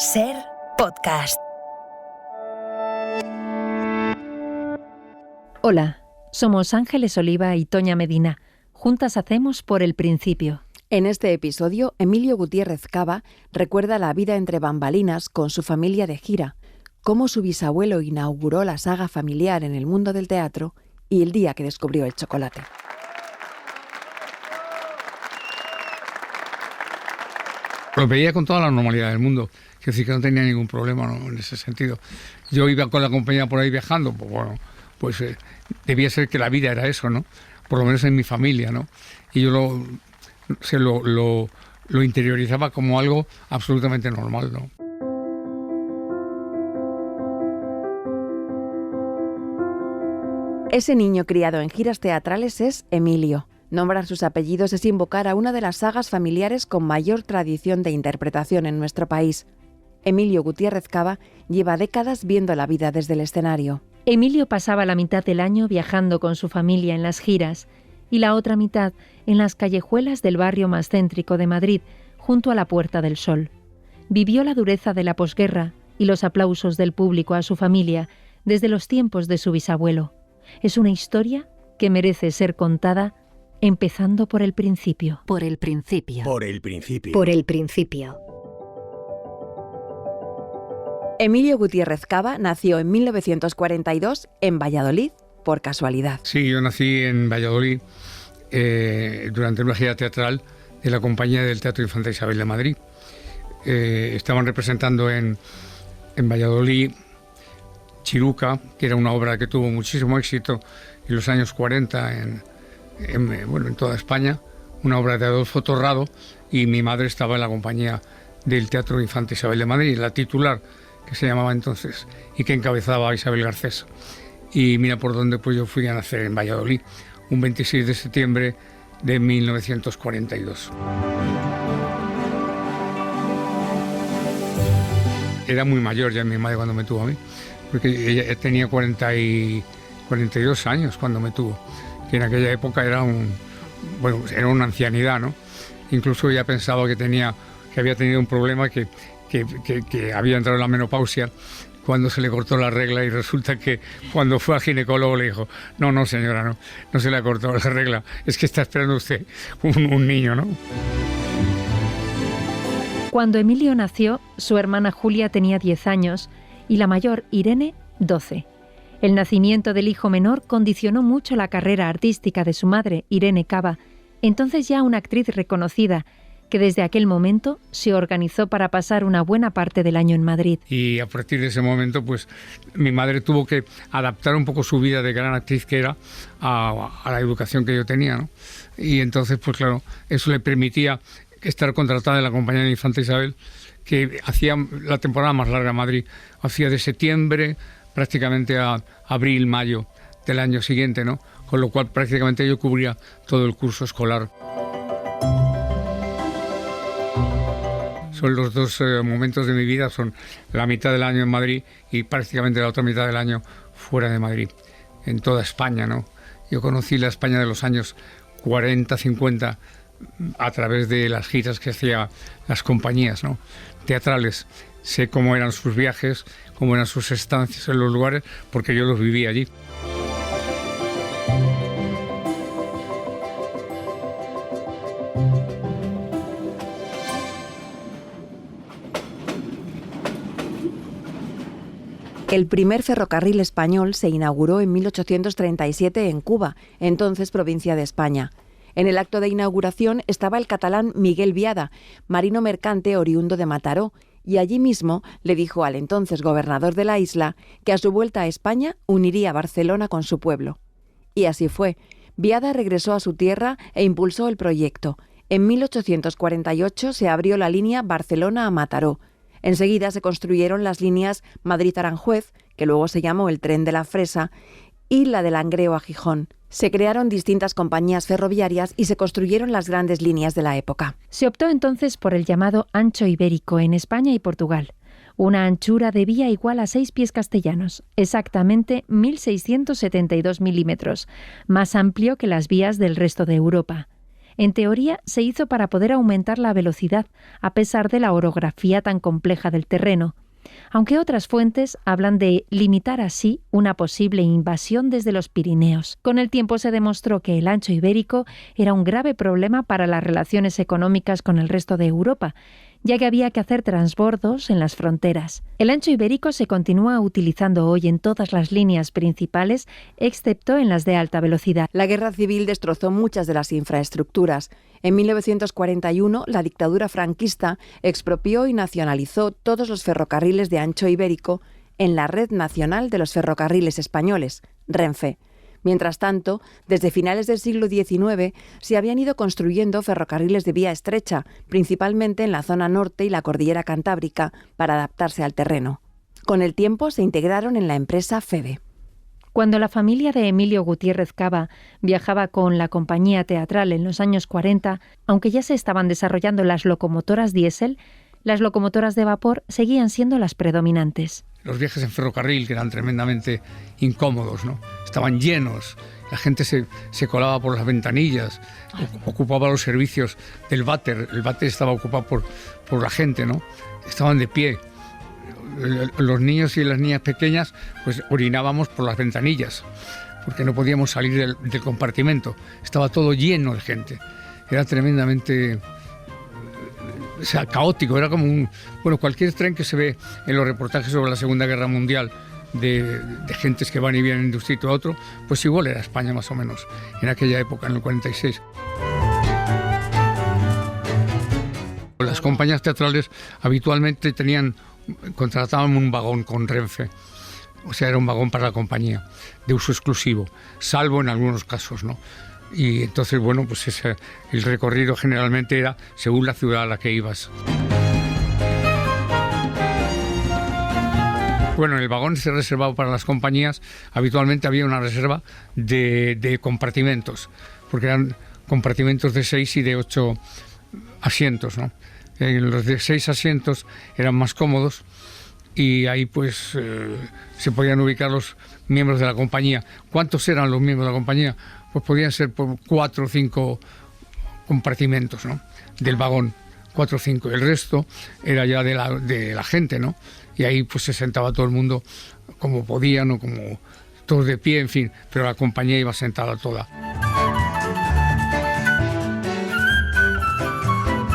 Ser podcast. Hola, somos Ángeles Oliva y Toña Medina. Juntas hacemos Por el Principio. En este episodio, Emilio Gutiérrez Cava recuerda la vida entre bambalinas con su familia de gira, cómo su bisabuelo inauguró la saga familiar en el mundo del teatro y el día que descubrió el chocolate. Lo veía con toda la normalidad del mundo, es decir, que no tenía ningún problema, ¿no?, en ese sentido. Yo iba con la compañía por ahí viajando, pues bueno, debía ser que la vida era eso, ¿no? Por lo menos en mi familia, ¿no? Y yo lo interiorizaba como algo absolutamente normal, ¿no? Ese niño criado en giras teatrales es Emilio. Nombrar sus apellidos es invocar a una de las sagas familiares con mayor tradición de interpretación en nuestro país. Emilio Gutiérrez Cava lleva décadas viendo la vida desde el escenario. Emilio pasaba la mitad del año viajando con su familia en las giras y la otra mitad en las callejuelas del barrio más céntrico de Madrid, junto a la Puerta del Sol. Vivió la dureza de la posguerra y los aplausos del público a su familia desde los tiempos de su bisabuelo. Es una historia que merece ser contada empezando por el principio. Por el principio. Por el principio. Por el principio. Emilio Gutiérrez Cava nació en 1942 en Valladolid, por casualidad. Sí, yo nací en Valladolid durante una gira teatral de la compañía del Teatro Infanta Isabel de Madrid. Estaban representando en Valladolid Chiruca, que era una obra que tuvo muchísimo éxito en los años 40 en toda España, una obra de Adolfo Torrado, y mi madre estaba en la compañía del Teatro Infanta Isabel de Madrid, la titular, que se llamaba entonces, y que encabezaba Isabel Garcés. Y mira por dónde pues yo fui a nacer en Valladolid, un 26 de septiembre de 1942. Era muy mayor ya mi madre cuando me tuvo a mí, porque ella tenía 42 años cuando me tuvo, que en aquella época era una ancianidad, ¿no? Incluso ella pensaba que había tenido un problema, que había entrado en la menopausia cuando se le cortó la regla, y resulta que cuando fue al ginecólogo le dijo: no señora, no se le ha cortado la regla, es que está esperando usted un niño, ¿no? Cuando Emilio nació, su hermana Julia tenía 10 años y la mayor, Irene, 12. El nacimiento del hijo menor condicionó mucho la carrera artística de su madre, Irene Cava, entonces ya una actriz reconocida, que desde aquel momento se organizó para pasar una buena parte del año en Madrid. Y a partir de ese momento, pues mi madre tuvo que adaptar un poco su vida de gran actriz que era a la educación que yo tenía, ¿no? Y entonces, pues claro, eso le permitía estar contratada en la compañía de Infanta Isabel, que hacía la temporada más larga en Madrid, hacía de septiembre prácticamente a abril, mayo del año siguiente, ¿no? Con lo cual prácticamente yo cubría todo el curso escolar. Son los dos momentos de mi vida, son la mitad del año en Madrid y prácticamente la otra mitad del año fuera de Madrid, en toda España, ¿no? Yo conocí la España de los años 40, 50 a través de las giras que hacían las compañías, ¿no?, teatrales. Sé cómo eran sus viajes, cómo eran sus estancias en los lugares, porque yo los viví allí. El primer ferrocarril español se inauguró en 1837 en Cuba, entonces provincia de España. En el acto de inauguración estaba el catalán Miguel Viada, marino mercante oriundo de Mataró, y allí mismo le dijo al entonces gobernador de la isla que a su vuelta a España uniría Barcelona con su pueblo. Y así fue. Viada regresó a su tierra e impulsó el proyecto. En 1848 se abrió la línea Barcelona a Mataró. Enseguida se construyeron las líneas Madrid-Aranjuez, que luego se llamó el Tren de la Fresa, y la de Langreo a Gijón. Se crearon distintas compañías ferroviarias y se construyeron las grandes líneas de la época. Se optó entonces por el llamado ancho ibérico en España y Portugal, una anchura de vía igual a 6 pies castellanos, exactamente 1.672 milímetros, más amplio que las vías del resto de Europa. En teoría, se hizo para poder aumentar la velocidad, a pesar de la orografía tan compleja del terreno, aunque otras fuentes hablan de limitar así una posible invasión desde los Pirineos. Con el tiempo se demostró que el ancho ibérico era un grave problema para las relaciones económicas con el resto de Europa, ya que había que hacer transbordos en las fronteras. El ancho ibérico se continúa utilizando hoy en todas las líneas principales, excepto en las de alta velocidad. La guerra civil destrozó muchas de las infraestructuras. En 1941, la dictadura franquista expropió y nacionalizó todos los ferrocarriles de ancho ibérico en la Red Nacional de los Ferrocarriles Españoles, Renfe. Mientras tanto, desde finales del siglo XIX se habían ido construyendo ferrocarriles de vía estrecha, principalmente en la zona norte y la cordillera cantábrica, para adaptarse al terreno. Con el tiempo se integraron en la empresa FEVE. Cuando la familia de Emilio Gutiérrez Cava viajaba con la compañía teatral en los años 40, aunque ya se estaban desarrollando las locomotoras diésel, las locomotoras de vapor seguían siendo las predominantes. Los viajes en ferrocarril, que eran tremendamente incómodos, ¿no? Estaban llenos, la gente se colaba por las ventanillas, ocupaba los servicios del váter, el váter estaba ocupado por la gente, ¿no? Estaban de pie. Los niños y las niñas pequeñas pues orinábamos por las ventanillas, porque no podíamos salir del compartimento. Estaba todo lleno de gente. Era tremendamente caótico, era como cualquier tren que se ve en los reportajes sobre la Segunda Guerra Mundial de gentes que van y vienen de un sitio a otro, pues igual era España más o menos, en aquella época, en el 46. Las compañías teatrales habitualmente contrataban un vagón con Renfe, o sea, era un vagón para la compañía, de uso exclusivo, salvo en algunos casos, ¿no? Y entonces, pues el recorrido generalmente era según la ciudad a la que ibas. Bueno, el vagón se reservaba para las compañías, habitualmente había una reserva de compartimentos, porque eran compartimentos de 6 y de 8 asientos, ¿no? Los de 6 asientos eran más cómodos y ahí pues se podían ubicar los miembros de la compañía. ¿Cuántos eran los miembros de la compañía? Pues podían ser por 4 o 5 compartimentos, ¿no? Del vagón, 4 o 5. El resto era ya de la gente, ¿no? Y ahí pues se sentaba todo el mundo como podían o como todos de pie, en fin, pero la compañía iba sentada toda.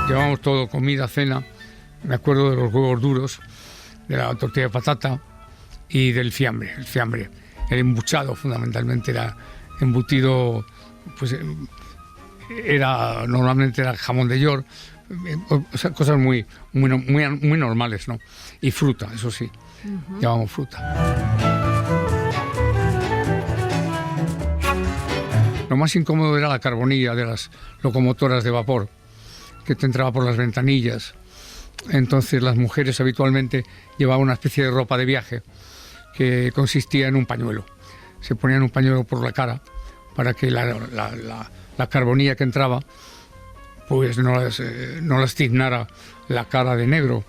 Llevábamos todo, comida, cena. Me acuerdo de los huevos duros, de la tortilla de patata y del fiambre. El fiambre, el embuchado fundamentalmente, era embutido, pues normalmente era jamón de york, o sea, cosas muy normales, ¿no? Y fruta, eso sí, llevábamos fruta. Lo más incómodo era la carbonilla de las locomotoras de vapor, que te entraba por las ventanillas. Entonces las mujeres habitualmente llevaban una especie de ropa de viaje que consistía en un pañuelo. Se ponían un pañuelo por la cara para que la carbonilla que entraba pues no las tiznara la cara de negro,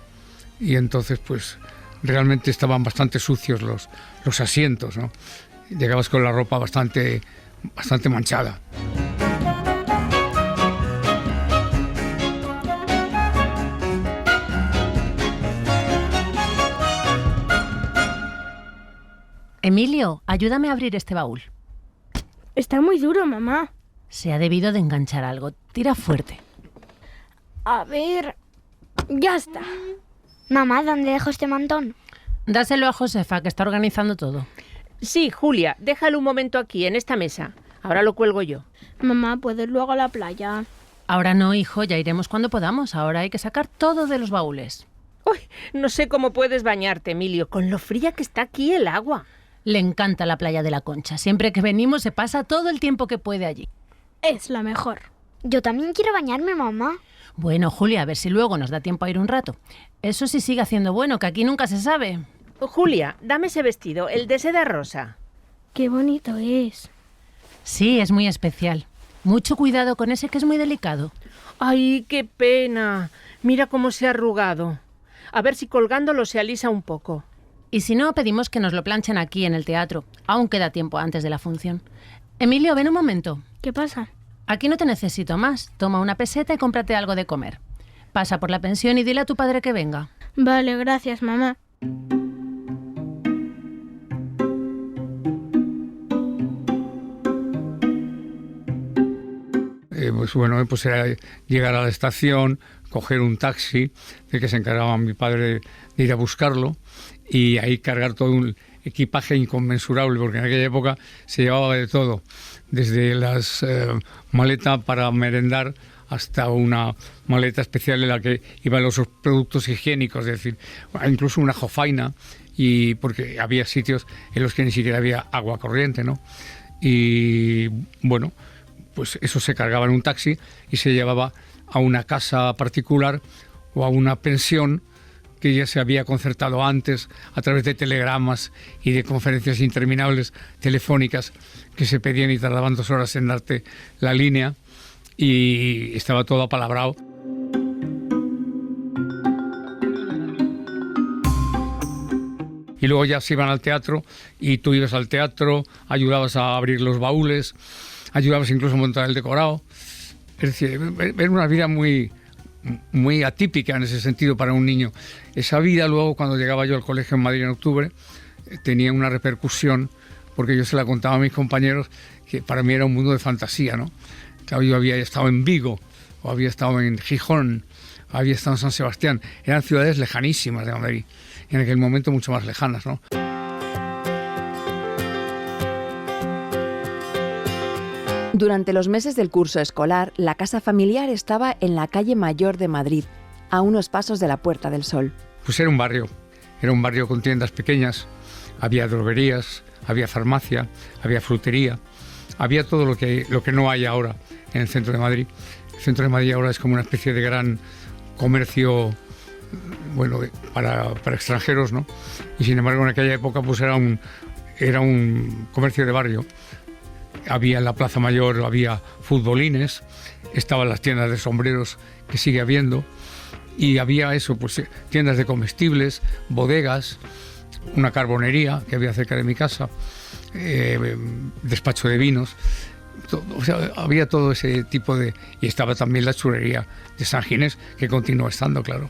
y entonces pues realmente estaban bastante sucios los asientos, ¿no? Llegabas con la ropa bastante manchada. Emilio, ayúdame a abrir este baúl. Está muy duro, mamá. Se ha debido de enganchar algo. Tira fuerte. A ver... Ya está. Mamá, ¿dónde dejo este mantón? Dáselo a Josefa, que está organizando todo. Sí, Julia, déjalo un momento aquí, en esta mesa. Ahora lo cuelgo yo. Mamá, ¿puedes luego a la playa? Ahora no, hijo, ya iremos cuando podamos. Ahora hay que sacar todo de los baúles. Uy, no sé cómo puedes bañarte, Emilio, con lo fría que está aquí el agua. Le encanta la playa de la Concha. Siempre que venimos se pasa todo el tiempo que puede allí. Es la mejor. Yo también quiero bañarme, mamá. Bueno, Julia, a ver si luego nos da tiempo a ir un rato. Eso sí sigue haciendo bueno, que aquí nunca se sabe. Julia, dame ese vestido, el de seda rosa. Qué bonito es. Sí, es muy especial. Mucho cuidado con ese, que es muy delicado. ¡Ay, qué pena! Mira cómo se ha arrugado. A ver si colgándolo se alisa un poco. Y si no, pedimos que nos lo planchen aquí en el teatro. Aún queda tiempo antes de la función. Emilio, ven un momento. ¿Qué pasa? Aquí no te necesito más. Toma una peseta y cómprate algo de comer. Pasa por la pensión y dile a tu padre que venga. Vale, gracias, mamá. Pues era llegar a la estación, coger un taxi, de que se encargaba mi padre de ir a buscarlo, y ahí cargar todo un equipaje inconmensurable, porque en aquella época se llevaba de todo, desde las maletas para merendar hasta una maleta especial en la que iban los productos higiénicos, es decir, incluso una jofaina, y porque había sitios en los que ni siquiera había agua corriente, ¿no? Y bueno, pues eso se cargaba en un taxi y se llevaba a una casa particular o a una pensión que ya se había concertado antes a través de telegramas y de conferencias interminables telefónicas que se pedían y tardaban 2 horas en darte la línea, y estaba todo apalabrado. Y luego ya se iban al teatro y tú ibas al teatro, ayudabas a abrir los baúles, ayudabas incluso a montar el decorado. Es decir, era una vida muy atípica en ese sentido para un niño. Esa vida luego, cuando llegaba yo al colegio en Madrid en octubre, tenía una repercusión, porque yo se la contaba a mis compañeros, que para mí era un mundo de fantasía, ¿no? Claro, yo había estado en Vigo, o había estado en Gijón, había estado en San Sebastián. Eran ciudades lejanísimas de Madrid, en aquel momento mucho más lejanas, ¿no? Durante los meses del curso escolar, la casa familiar estaba en la calle Mayor de Madrid, a unos pasos de la Puerta del Sol. Pues era un barrio con tiendas pequeñas, había droguerías, había farmacia, había frutería, había todo lo que no hay ahora en el centro de Madrid. El centro de Madrid ahora es como una especie de gran comercio, bueno, para extranjeros, ¿no? Y sin embargo en aquella época pues era un comercio de barrio. Había en la Plaza Mayor, había futbolines, estaban las tiendas de sombreros que sigue habiendo, y había eso, pues tiendas de comestibles, bodegas, una carbonería que había cerca de mi casa, despacho de vinos, todo, o sea, había todo ese tipo de... Y estaba también la churrería de San Ginés, que continúa estando, claro.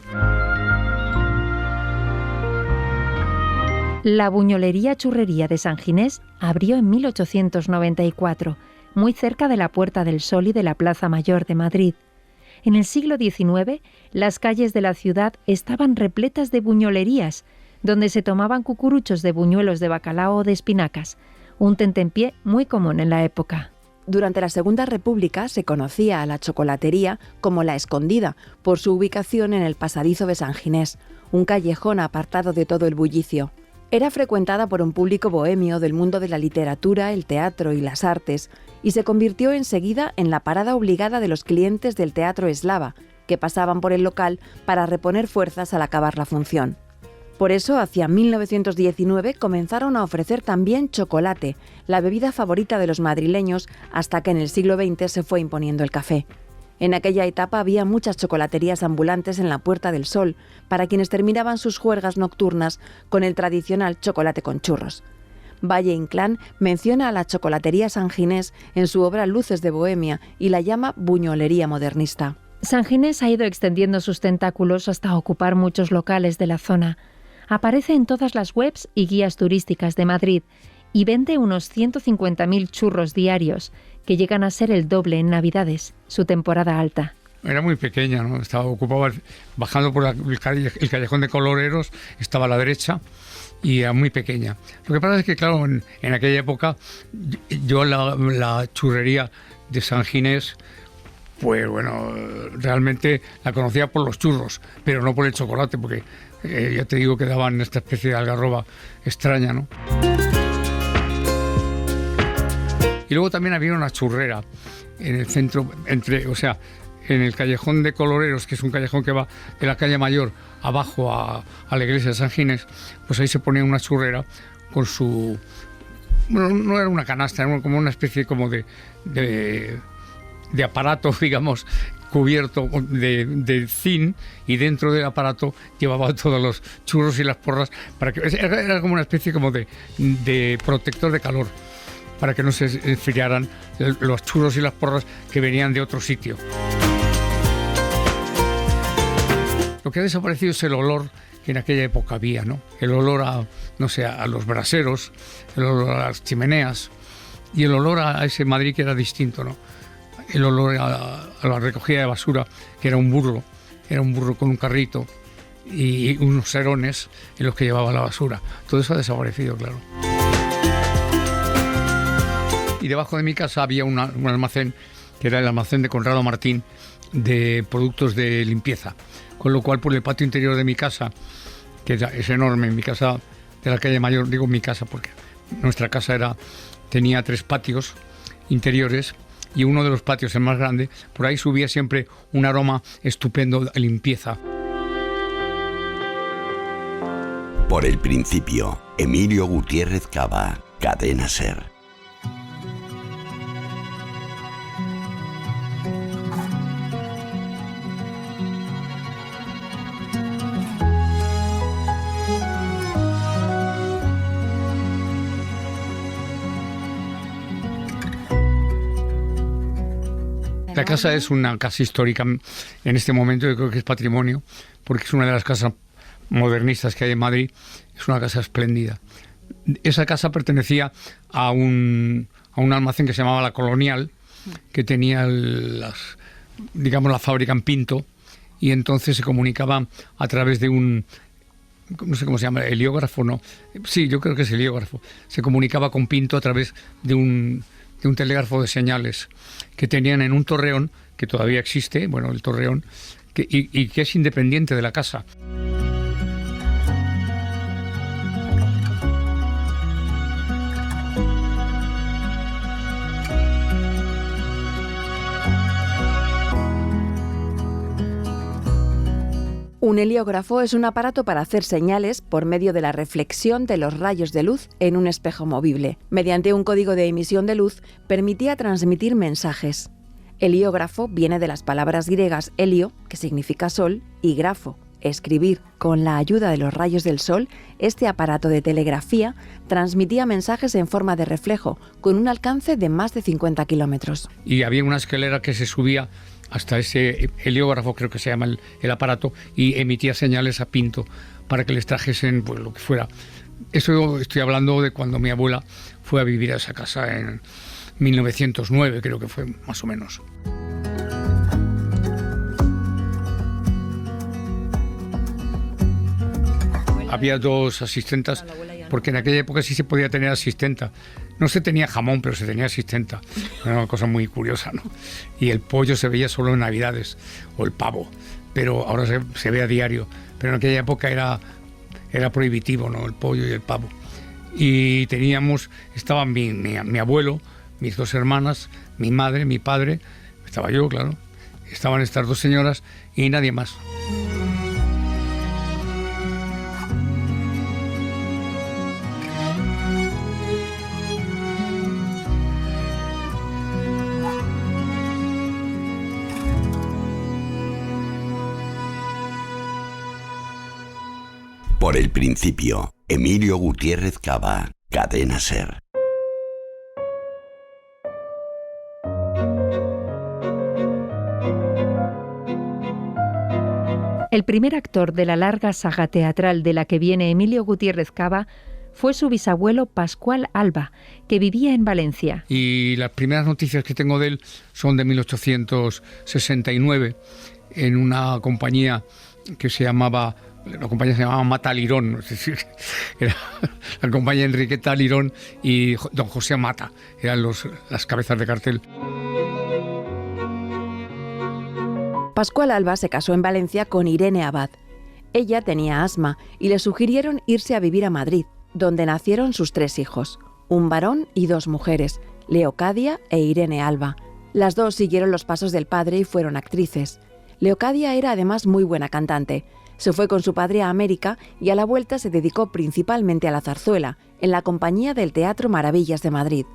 La Buñolería Churrería de San Ginés abrió en 1894, muy cerca de la Puerta del Sol y de la Plaza Mayor de Madrid. En el siglo XIX, las calles de la ciudad estaban repletas de buñolerías, donde se tomaban cucuruchos de buñuelos de bacalao o de espinacas, un tentempié muy común en la época. Durante la Segunda República se conocía a la chocolatería como La Escondida, por su ubicación en el pasadizo de San Ginés, un callejón apartado de todo el bullicio. Era frecuentada por un público bohemio del mundo de la literatura, el teatro y las artes, y se convirtió enseguida en la parada obligada de los clientes del Teatro Eslava, que pasaban por el local para reponer fuerzas al acabar la función. Por eso, hacia 1919 comenzaron a ofrecer también chocolate, la bebida favorita de los madrileños, hasta que en el siglo XX se fue imponiendo el café. En aquella etapa había muchas chocolaterías ambulantes en la Puerta del Sol, para quienes terminaban sus juergas nocturnas con el tradicional chocolate con churros. Valle Inclán menciona a la chocolatería San Ginés en su obra Luces de Bohemia y la llama buñolería modernista. San Ginés ha ido extendiendo sus tentáculos hasta ocupar muchos locales de la zona. Aparece en todas las webs y guías turísticas de Madrid y vende unos 150.000 churros diarios, que llegan a ser el doble en Navidades, su temporada alta. Era muy pequeña, ¿no? Ocupaba, bajando por el callejón de Coloreros, estaba a la derecha y era muy pequeña. Lo que pasa es que, claro, en aquella época, yo la churrería de San Ginés, pues bueno, realmente la conocía por los churros, pero no por el chocolate, porque ya te digo que daban esta especie de algarroba extraña, ¿no? Y luego también había una churrera en el centro, en el callejón de Coloreros, que es un callejón que va de la calle Mayor abajo a la iglesia de San Ginés, pues ahí se ponía una churrera con su... Bueno, no era una canasta, era como una especie como de aparato, digamos, cubierto de zinc, y dentro del aparato llevaba todos los churros y las porras, para que era como una especie como de protector de calor. para que no se enfriaran los churros y las porras que venían de otro sitio. Lo que ha desaparecido es el olor que en aquella época había, ¿no? El olor a, no sé, a los braseros, el olor a las chimeneas y el olor a ese Madrid que era distinto, ¿no? El olor a la recogida de basura, que era un burro con un carrito y unos serones en los que llevaba la basura. Todo eso ha desaparecido, claro. Y debajo de mi casa había un almacén, que era el almacén de Conrado Martín, de productos de limpieza. Con lo cual, por el patio interior de mi casa, que es enorme, mi casa de la calle Mayor, digo mi casa porque nuestra casa tenía 3 patios interiores, y uno de los patios, el más grande, por ahí subía siempre un aroma estupendo de limpieza. Por el principio, Emilio Gutiérrez Cava, Cadena SER. La casa es una casa histórica. En este momento yo creo que es patrimonio, porque es una de las casas modernistas que hay en Madrid. Es una casa espléndida. Esa casa pertenecía a un almacén que se llamaba La Colonial, que tenía la fábrica en Pinto, y entonces se comunicaba a través de un, no sé cómo se llama, heliógrafo, ¿no? Sí, yo creo que es heliógrafo. Se comunicaba con Pinto a través de un telégrafo de señales que tenían en un torreón, que todavía existe, bueno, el torreón, y que es independiente de la casa. Un heliógrafo es un aparato para hacer señales por medio de la reflexión de los rayos de luz en un espejo movible. Mediante un código de emisión de luz permitía transmitir mensajes. Heliógrafo viene de las palabras griegas helio, que significa sol, y grafo, escribir. Con la ayuda de los rayos del sol, este aparato de telegrafía transmitía mensajes en forma de reflejo, con un alcance de más de 50 kilómetros. Y había una escalera que se subía hasta ese heliógrafo, creo que se llama el aparato, y emitía señales a Pinto para que les trajesen pues lo que fuera. Eso estoy hablando de cuando mi abuela fue a vivir a esa casa en 1909, creo que fue más o menos. Había 2 asistentas, porque en aquella época sí se podía tener asistenta. No se tenía jamón, pero se tenía asistenta. Era una cosa muy curiosa, ¿no? Y el pollo se veía solo en Navidades, o el pavo, pero ahora se ve a diario. Pero en aquella época era prohibitivo, ¿no? El pollo y el pavo. Y estaban mi abuelo, mis 2 hermanas, mi madre, mi padre, estaba yo, claro. Estaban estas 2 señoras y nadie más. Por el principio, Emilio Gutiérrez Cava, Cadena SER. El primer actor de la larga saga teatral de la que viene Emilio Gutiérrez Cava fue su bisabuelo Pascual Alba, que vivía en Valencia. Y las primeras noticias que tengo de él son de 1869, en una compañía que se llamaba Mata Lirón, es decir, era la compañía Enriqueta Lirón y don José Mata, eran las cabezas de cartel. Pascual Alba se casó en Valencia con Irene Abad. Ella tenía asma y le sugirieron irse a vivir a Madrid, donde nacieron sus 3 hijos, un varón y 2 mujeres, Leocadia e Irene Alba. Las 2 siguieron los pasos del padre y fueron actrices. Leocadia era además muy buena cantante. Se fue con su padre a América y a la vuelta se dedicó principalmente a la zarzuela, en la compañía del Teatro Maravillas de Madrid.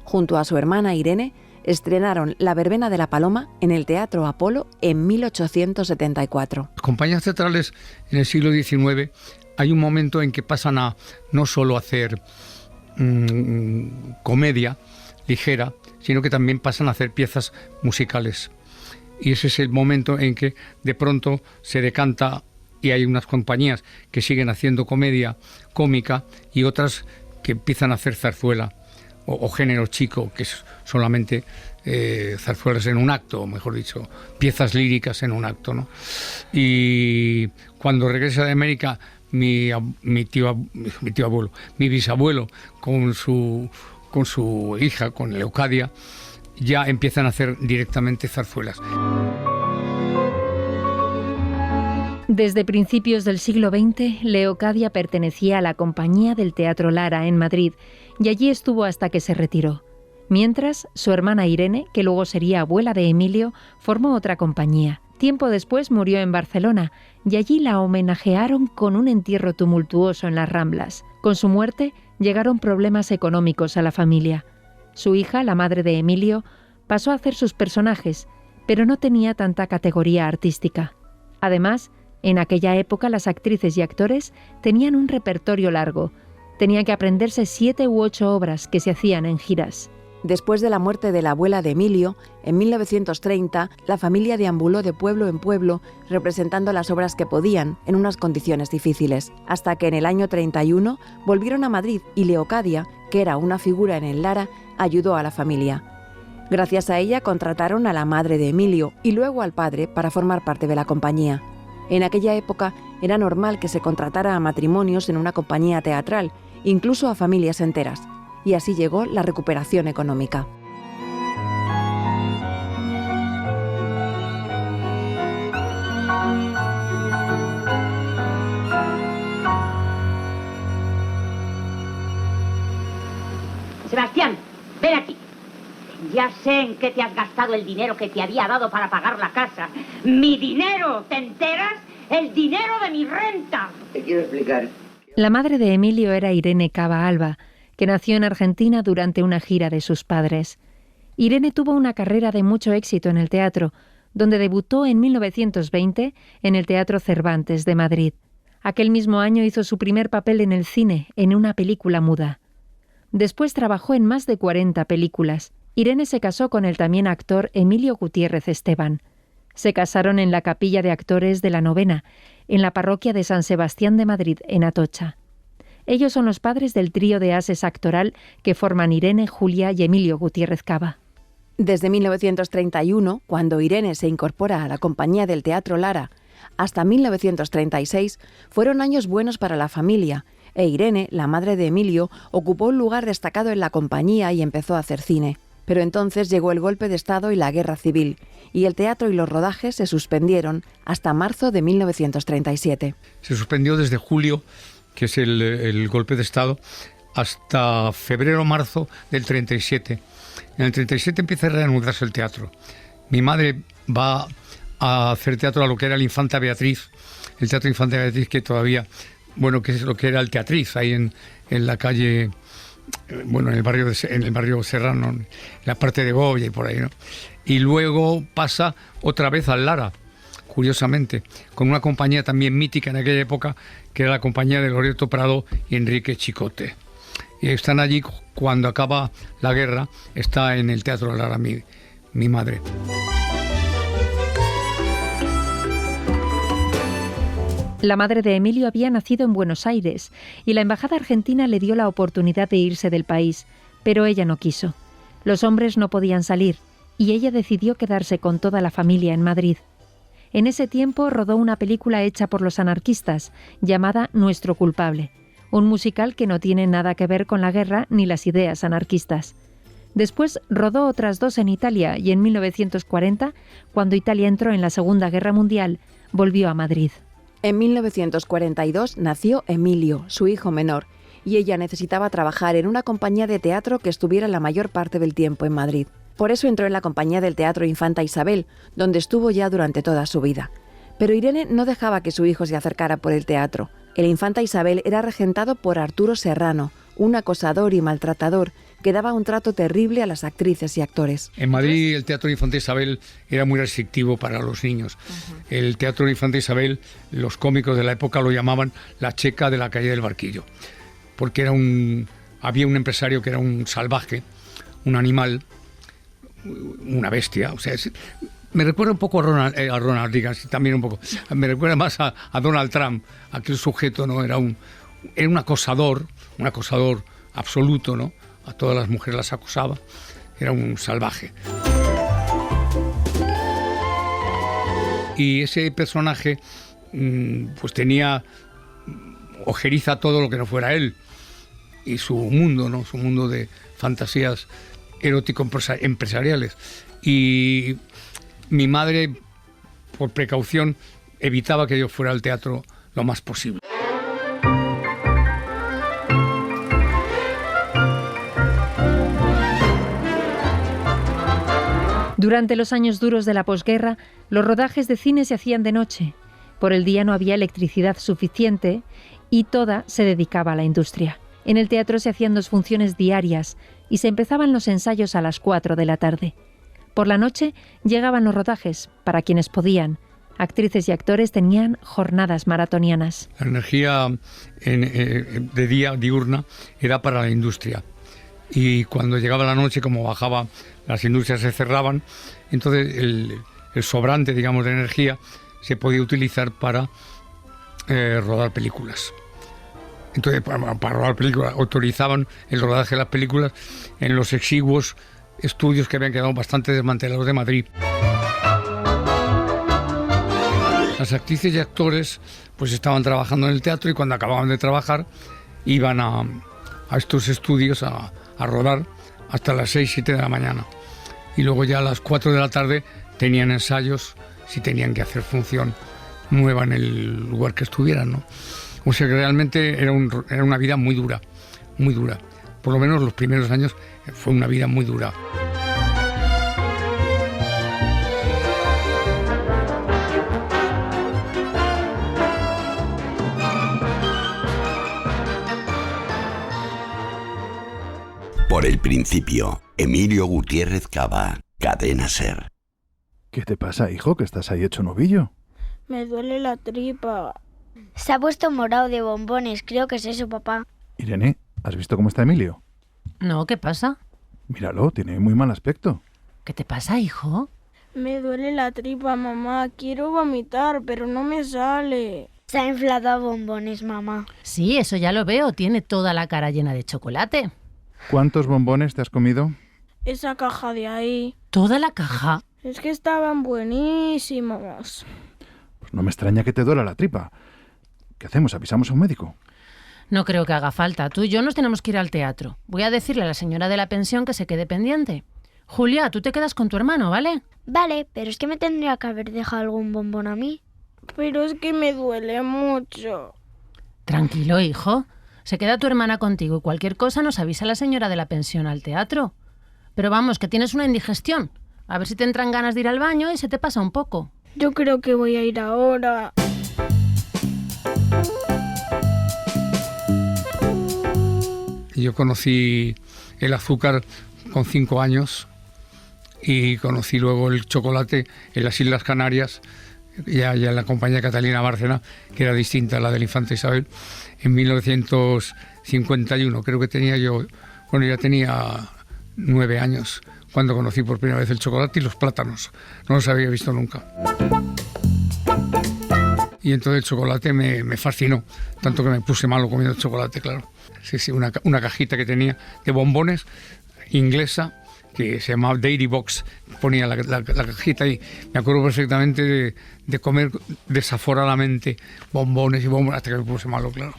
Junto a su hermana Irene, estrenaron La verbena de la Paloma en el Teatro Apolo en 1874. Las compañías teatrales en el siglo XIX hay un momento en que pasan a no solo hacer comedia ligera, sino que también pasan a hacer piezas musicales. Y ese es el momento en que de pronto se decanta, y hay unas compañías que siguen haciendo comedia cómica y otras que empiezan a hacer zarzuela o género chico, que es solamente zarzuelas en un acto, o mejor dicho, piezas líricas en un acto, ¿no? Y cuando regresa de América mi bisabuelo con su hija, con Leocadia, ya empiezan a hacer directamente zarzuelas. Desde principios del siglo XX, Leocadia pertenecía a la Compañía del Teatro Lara en Madrid y allí estuvo hasta que se retiró. Mientras, su hermana Irene, que luego sería abuela de Emilio, formó otra compañía. Tiempo después murió en Barcelona y allí la homenajearon con un entierro tumultuoso en las Ramblas. Con su muerte llegaron problemas económicos a la familia. Su hija, la madre de Emilio, pasó a hacer sus personajes, pero no tenía tanta categoría artística. Además, en aquella época las actrices y actores tenían un repertorio largo. Tenían que aprenderse 7 u 8 obras que se hacían en giras. Después de la muerte de la abuela de Emilio, en 1930, la familia deambuló de pueblo en pueblo representando las obras que podían, en unas condiciones difíciles, hasta que en el año 31 volvieron a Madrid y Leocadia, que era una figura en el Lara, ayudó a la familia. Gracias a ella contrataron a la madre de Emilio y luego al padre para formar parte de la compañía. En aquella época era normal que se contratara a matrimonios en una compañía teatral, incluso a familias enteras. Y así llegó la recuperación económica. Sebastián, ven aquí. Ya sé en qué te has gastado el dinero que te había dado para pagar la casa. ¡Mi dinero! ¿Te enteras? ¡El dinero de mi renta! Te quiero explicar. La madre de Emilio era Irene Cava Alba, que nació en Argentina durante una gira de sus padres. Irene tuvo una carrera de mucho éxito en el teatro, donde debutó en 1920 en el Teatro Cervantes de Madrid. Aquel mismo año hizo su primer papel en el cine, en una película muda. Después trabajó en más de 40 películas. Irene se casó con el también actor Emilio Gutiérrez Esteban. Se casaron en la Capilla de Actores de la Novena, en la parroquia de San Sebastián de Madrid, en Atocha. Ellos son los padres del trío de ases actoral que forman Irene, Julia y Emilio Gutiérrez Cava. Desde 1931, cuando Irene se incorpora a la compañía del Teatro Lara, hasta 1936, fueron años buenos para la familia, e Irene, la madre de Emilio, ocupó un lugar destacado en la compañía y empezó a hacer cine. Pero entonces llegó el golpe de Estado y la guerra civil, y el teatro y los rodajes se suspendieron hasta marzo de 1937. Se suspendió desde julio, que es el golpe de Estado, hasta febrero-marzo del 37. En el 37 empieza a reanudarse el teatro. Mi madre va a hacer teatro a lo que era el Infanta Beatriz, el Teatro Infanta Beatriz, que todavía, bueno, que es lo que era el Teatriz, ahí en la calle, bueno, en el barrio Serrano, en la parte de Goya y por ahí, ¿no? Y luego pasa otra vez al Lara, curiosamente, con una compañía también mítica en aquella época, que era la compañía de Loreto Prado y Enrique Chicote. Y están allí cuando acaba la guerra, está en el Teatro Lara mi madre. La madre de Emilio había nacido en Buenos Aires y la embajada argentina le dio la oportunidad de irse del país, pero ella no quiso. Los hombres no podían salir y ella decidió quedarse con toda la familia en Madrid. En ese tiempo rodó una película hecha por los anarquistas, llamada Nuestro culpable, un musical que no tiene nada que ver con la guerra ni las ideas anarquistas. Después rodó otras 2 en Italia y en 1940, cuando Italia entró en la Segunda Guerra Mundial, volvió a Madrid. En 1942 nació Emilio, su hijo menor, y ella necesitaba trabajar en una compañía de teatro que estuviera la mayor parte del tiempo en Madrid. Por eso entró en la compañía del Teatro Infanta Isabel, donde estuvo ya durante toda su vida. Pero Irene no dejaba que su hijo se acercara por el teatro. El Infanta Isabel era regentado por Arturo Serrano, un acosador y maltratador que daba un trato terrible a las actrices y actores. En Madrid el Teatro Infanta Isabel era muy restrictivo para los niños. El Teatro Infanta Isabel, los cómicos de la época lo llamaban la Checa de la calle del Barquillo, porque era había un empresario que era un salvaje, un animal, una bestia. O sea, me recuerda un poco a Ronald Reagan, también un poco. Me recuerda más a Donald Trump. Aquel sujeto, ¿no? Era un acosador absoluto, ¿no? A todas las mujeres las acosaba. Era un salvaje. Y ese personaje pues tenía ojeriza todo lo que no fuera él. Y su mundo, ¿no? Su mundo de fantasías erótico-empresariales. Y mi madre, por precaución, evitaba que yo fuera al teatro lo más posible. Durante los años duros de la posguerra, los rodajes de cine se hacían de noche. Por el día no había electricidad suficiente y toda se dedicaba a la industria. En el teatro se hacían 2 funciones diarias y se empezaban los ensayos a las 4 de la tarde. Por la noche llegaban los rodajes, para quienes podían. Actrices y actores tenían jornadas maratonianas. La energía de día diurna era para la industria. Y cuando llegaba la noche, como bajaba, las industrias se cerraban, entonces el sobrante, digamos, de energía se podía utilizar para rodar películas. Entonces, para rodar películas, autorizaban el rodaje de las películas en los exiguos estudios que habían quedado bastante desmantelados de Madrid. Las actrices y actores pues estaban trabajando en el teatro y cuando acababan de trabajar iban a estos estudios a rodar hasta las 6, 7 de la mañana. Y luego ya a las 4 de la tarde tenían ensayos si tenían que hacer función nueva en el lugar que estuvieran, ¿no? O sea que realmente era una vida muy dura, muy dura. Por lo menos los primeros años fue una vida muy dura. Por el principio, Emilio Gutiérrez Cava, Cadena SER. ¿Qué te pasa, hijo, que estás ahí hecho novillo? Me duele la tripa. Se ha puesto morado de bombones, creo que es eso, papá. Irene, ¿has visto cómo está Emilio? No, ¿qué pasa? Míralo, tiene muy mal aspecto. ¿Qué te pasa, hijo? Me duele la tripa, mamá. Quiero vomitar, pero no me sale. Se ha inflado a bombones, mamá. Sí, eso ya lo veo. Tiene toda la cara llena de chocolate. ¿Cuántos bombones te has comido? Esa caja de ahí. ¿Toda la caja? Es que estaban buenísimos. Pues no me extraña que te duela la tripa. ¿Qué hacemos? ¿Avisamos a un médico? No creo que haga falta. Tú y yo nos tenemos que ir al teatro. Voy a decirle a la señora de la pensión que se quede pendiente. Julia, tú te quedas con tu hermano, ¿vale? Vale, pero es que me tendría que haber dejado algún bombón a mí. Pero es que me duele mucho. Tranquilo, hijo. Se queda tu hermana contigo y cualquier cosa nos avisa la señora de la pensión al teatro. Pero vamos, que tienes una indigestión. A ver si te entran ganas de ir al baño y se te pasa un poco. Yo creo que voy a ir ahora. Yo conocí el azúcar con 5 años y conocí luego el chocolate en las Islas Canarias, ya en la compañía Catalina Bárcena, que era distinta a la del Infanta Isabel, en 1951. Creo que ya tenía 9 años cuando conocí por primera vez el chocolate y los plátanos. No los había visto nunca. Y entonces el chocolate me fascinó, tanto que me puse malo comiendo chocolate, claro. Sí, una cajita que tenía de bombones inglesa, que se llamaba Dairy Box, ponía la cajita y me acuerdo perfectamente de comer desaforadamente bombones y bombones hasta que me puse malo, claro.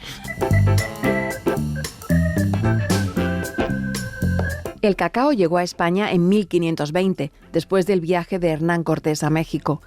El cacao llegó a España en 1520, después del viaje de Hernán Cortés a México.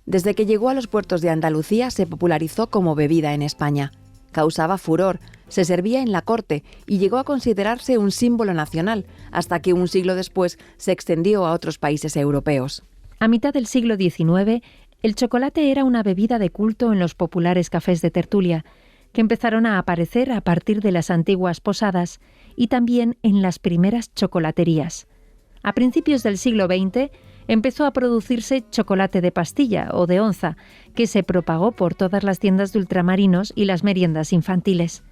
Desde que llegó a los puertos de Andalucía se popularizó como bebida en España. Causaba furor, se servía en la corte y llegó a considerarse un símbolo nacional, hasta que un siglo después se extendió a otros países europeos. A mitad del siglo XIX, el chocolate era una bebida de culto en los populares cafés de tertulia, que empezaron a aparecer a partir de las antiguas posadas y también en las primeras chocolaterías. A principios del siglo XX empezó a producirse chocolate de pastilla o de onza, que se propagó por todas las tiendas de ultramarinos y las meriendas infantiles.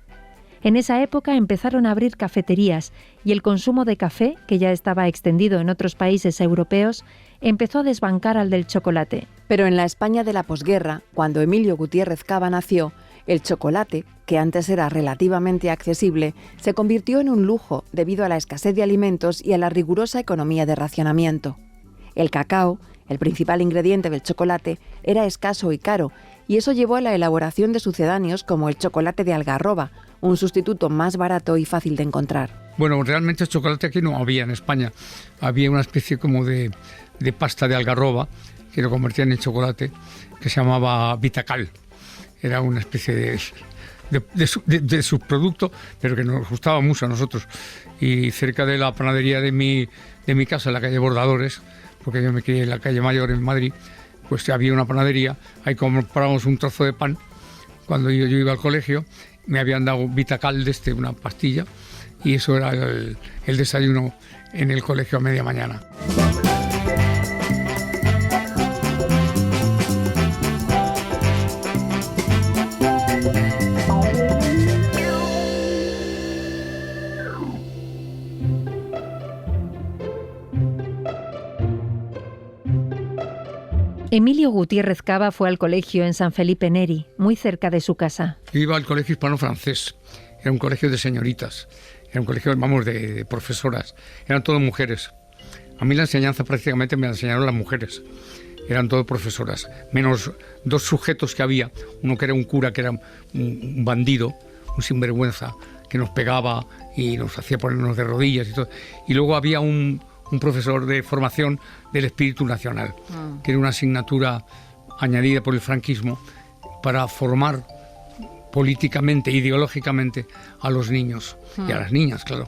En esa época empezaron a abrir cafeterías y el consumo de café, que ya estaba extendido en otros países europeos, empezó a desbancar al del chocolate. Pero en la España de la posguerra, cuando Emilio Gutiérrez Cava nació, el chocolate, que antes era relativamente accesible, se convirtió en un lujo debido a la escasez de alimentos y a la rigurosa economía de racionamiento. El cacao, el principal ingrediente del chocolate, era escaso y caro, y eso llevó a la elaboración de sucedáneos como el chocolate de algarroba, un sustituto más barato y fácil de encontrar. Bueno, realmente chocolate aquí no había en España. Había una especie como de pasta de algarroba que lo convertían en chocolate, que se llamaba Vitacal. Era una especie de subproducto, pero que nos gustaba mucho a nosotros. Y cerca de la panadería de mi casa, en la calle Bordadores, porque yo me crié en la calle Mayor en Madrid, pues había una panadería, ahí comprábamos un trozo de pan. Cuando yo iba al colegio, me habían dado Vitacal una pastilla, y eso era el desayuno en el colegio a media mañana. Emilio Gutiérrez Cava fue al colegio en San Felipe Neri, muy cerca de su casa. Yo iba al colegio hispano-francés, era un colegio de señoritas, era un colegio, de profesoras, eran todas mujeres. A mí la enseñanza prácticamente me la enseñaron las mujeres, eran todas profesoras, menos dos sujetos que había, uno que era un cura, que era un bandido, un sinvergüenza, que nos pegaba y nos hacía ponernos de rodillas y todo. Y luego había un profesor de formación del espíritu nacional, que era una asignatura añadida por el franquismo para formar políticamente, ideológicamente a los niños y a las niñas, claro.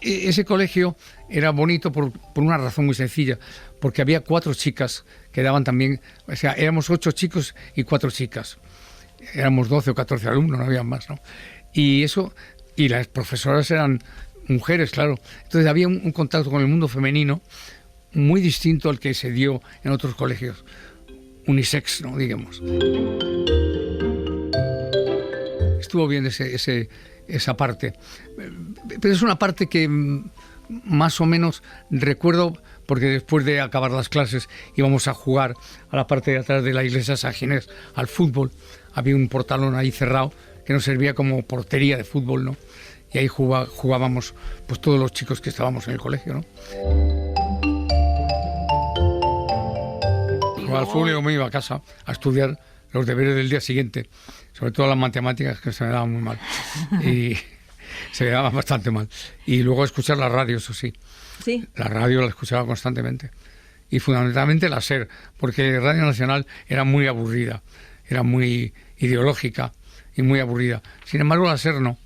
Ese colegio era bonito por una razón muy sencilla, porque había 4 chicas que daban también, o sea, éramos 8 chicos y 4 chicas. Éramos 12 o 14 alumnos, no había más, ¿no? Y las profesoras eran mujeres, claro. Entonces había un contacto con el mundo femenino muy distinto al que se dio en otros colegios unisex, ¿no? Digamos. Estuvo bien esa parte. Pero es una parte que más o menos recuerdo, porque después de acabar las clases íbamos a jugar a la parte de atrás de la iglesia San Ginés, al fútbol. Había un portalón ahí cerrado que nos servía como portería de fútbol, ¿no? Y ahí jugábamos pues todos los chicos que estábamos en el colegio, ¿no? Jugaba al fútbol y luego me iba a casa a estudiar los deberes del día siguiente, sobre todo las matemáticas, que se me daban muy mal. Y se me daban bastante mal. Y luego escuchar la radio, eso sí. Sí. La radio la escuchaba constantemente. Y fundamentalmente la SER, porque Radio Nacional era muy aburrida, era muy ideológica y muy aburrida. Sin embargo, la SER no.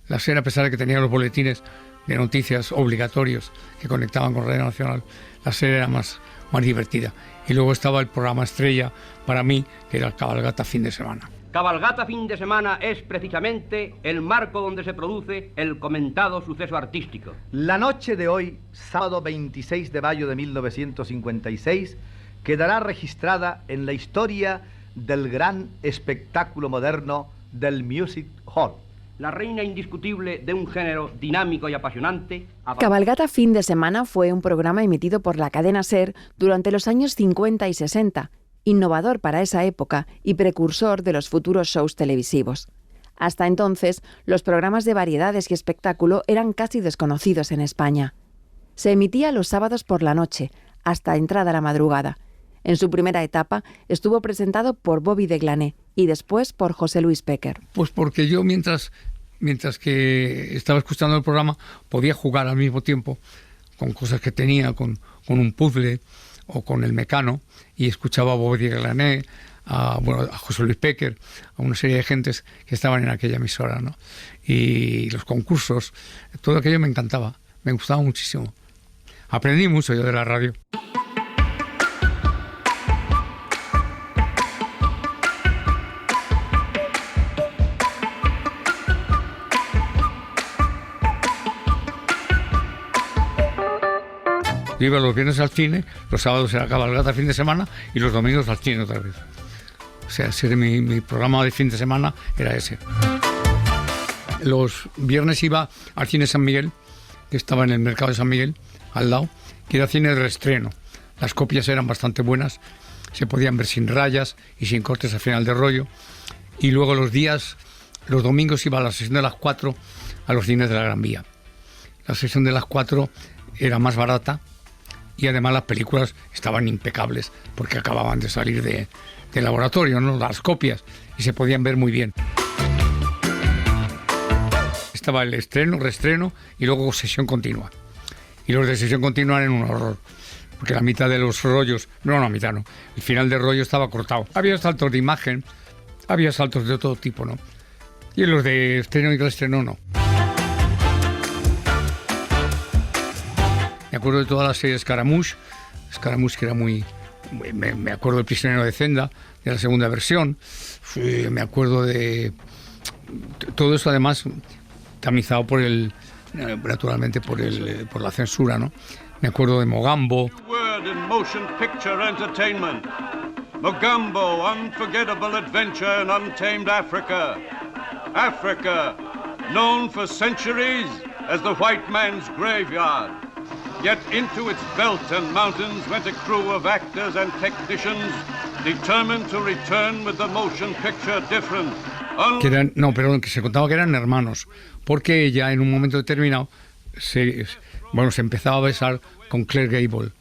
La SER, a pesar de que tenía los boletines de noticias obligatorios que conectaban con Radio Nacional, la SER era más divertida. Y luego estaba el programa estrella para mí, que era el Cabalgata Fin de Semana. Cabalgata Fin de Semana es precisamente el marco donde se produce el comentado suceso artístico. La noche de hoy, sábado 26 de mayo de 1956, quedará registrada en la historia del gran espectáculo moderno del Music Hall. La reina indiscutible de un género dinámico y apasionante. Cabalgata Fin de Semana fue un programa emitido por la cadena SER durante los años 50 y 60, innovador para esa época y precursor de los futuros shows televisivos. Hasta entonces, los programas de variedades y espectáculo eran casi desconocidos en España. Se emitía los sábados por la noche, hasta entrada la madrugada. En su primera etapa estuvo presentado por Bobby de Glané y después por José Luis Péquer. Pues porque yo mientras que estaba escuchando el programa podía jugar al mismo tiempo con cosas que tenía, con un puzzle o con el Mecano, y escuchaba a Bobby de Glané, a José Luis Péquer, a una serie de gentes que estaban en aquella emisora, ¿no? Y los concursos, todo aquello me encantaba, me gustaba muchísimo. Aprendí mucho yo de la radio. Yo iba los viernes al cine, los sábados era Cabalgata Fin de Semana y los domingos al cine otra vez. O sea, mi programa de fin de semana era ese. Los viernes iba al cine San Miguel, que estaba en el mercado de San Miguel, al lado, que era cine de reestreno. Las copias eran bastante buenas, se podían ver sin rayas y sin cortes al final de rollo. Y luego los domingos iba a la sesión de las 4 a los cines de la Gran Vía. La sesión de las 4 era más barata y además las películas estaban impecables porque acababan de salir del laboratorio, ¿no? Las copias, y se podían ver muy bien. Estaba el estreno, reestreno y luego sesión continua. Y los de sesión continua eran un horror, porque la mitad de los rollos, el final del rollo estaba cortado. Había saltos de imagen, había saltos de todo tipo, ¿no? Y los de estreno y reestreno no. Me acuerdo de toda la serie de Scaramouche que era me acuerdo del Prisionero de Zenda, de la segunda versión. Me acuerdo de todo eso, además tamizado naturalmente por la censura, ¿no? Me acuerdo de Mogambo. Mogambo, unforgettable adventure in untamed Africa. Africa, known for centuries as the white man's graveyard. Yet into its belt and mountains went a crew of actors and technicians determined to return with the motion picture different. Que se contaba que eran hermanos, porque ella en un momento determinado se empezaba a besar con Claire Gable,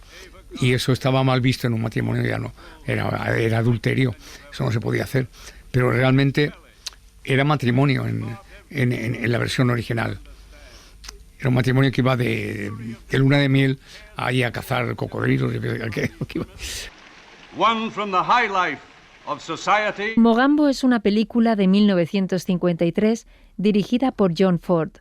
y eso estaba mal visto en un matrimonio, ya no, era adulterio, eso no se podía hacer, pero realmente era matrimonio en la versión original. Era un matrimonio que iba de luna de miel ahí a cazar cocodrilos. One from the high life of society. Mogambo es una película de 1953 dirigida por John Ford.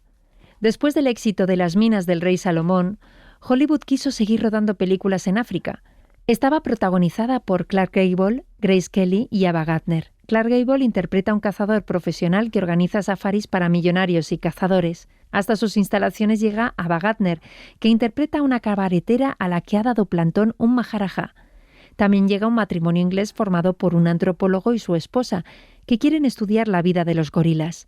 Después del éxito de Las minas del rey Salomón, Hollywood quiso seguir rodando películas en África. Estaba protagonizada por Clark Gable, Grace Kelly y Ava Gardner. Clark Gable interpreta a un cazador profesional que organiza safaris para millonarios y cazadores. Hasta sus instalaciones llega Ava Gardner, que interpreta a una cabaretera a la que ha dado plantón un maharajá. También llega un matrimonio inglés formado por un antropólogo y su esposa, que quieren estudiar la vida de los gorilas.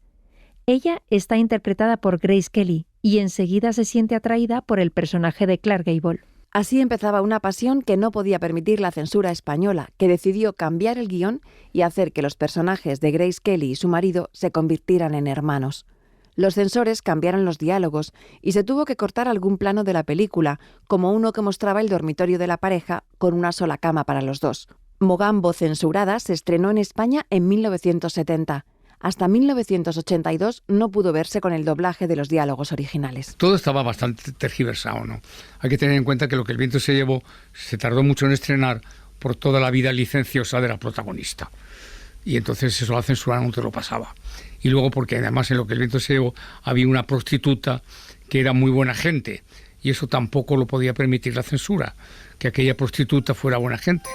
Ella está interpretada por Grace Kelly y enseguida se siente atraída por el personaje de Clark Gable. Así empezaba una pasión que no podía permitir la censura española, que decidió cambiar el guión y hacer que los personajes de Grace Kelly y su marido se convirtieran en hermanos. Los censores cambiaron los diálogos y se tuvo que cortar algún plano de la película, como uno que mostraba el dormitorio de la pareja con una sola cama para los dos. Mogambo censurada se estrenó en España en 1970. Hasta 1982 no pudo verse con el doblaje de los diálogos originales. Todo estaba bastante tergiversado, ¿no? Hay que tener en cuenta que Lo que el viento se llevó se tardó mucho en estrenar por toda la vida licenciosa de la protagonista. Y entonces eso la censura no te lo pasaba. Y luego porque además en Lo que el viento se llevó había una prostituta que era muy buena gente. Y eso tampoco lo podía permitir la censura, que aquella prostituta fuera buena gente.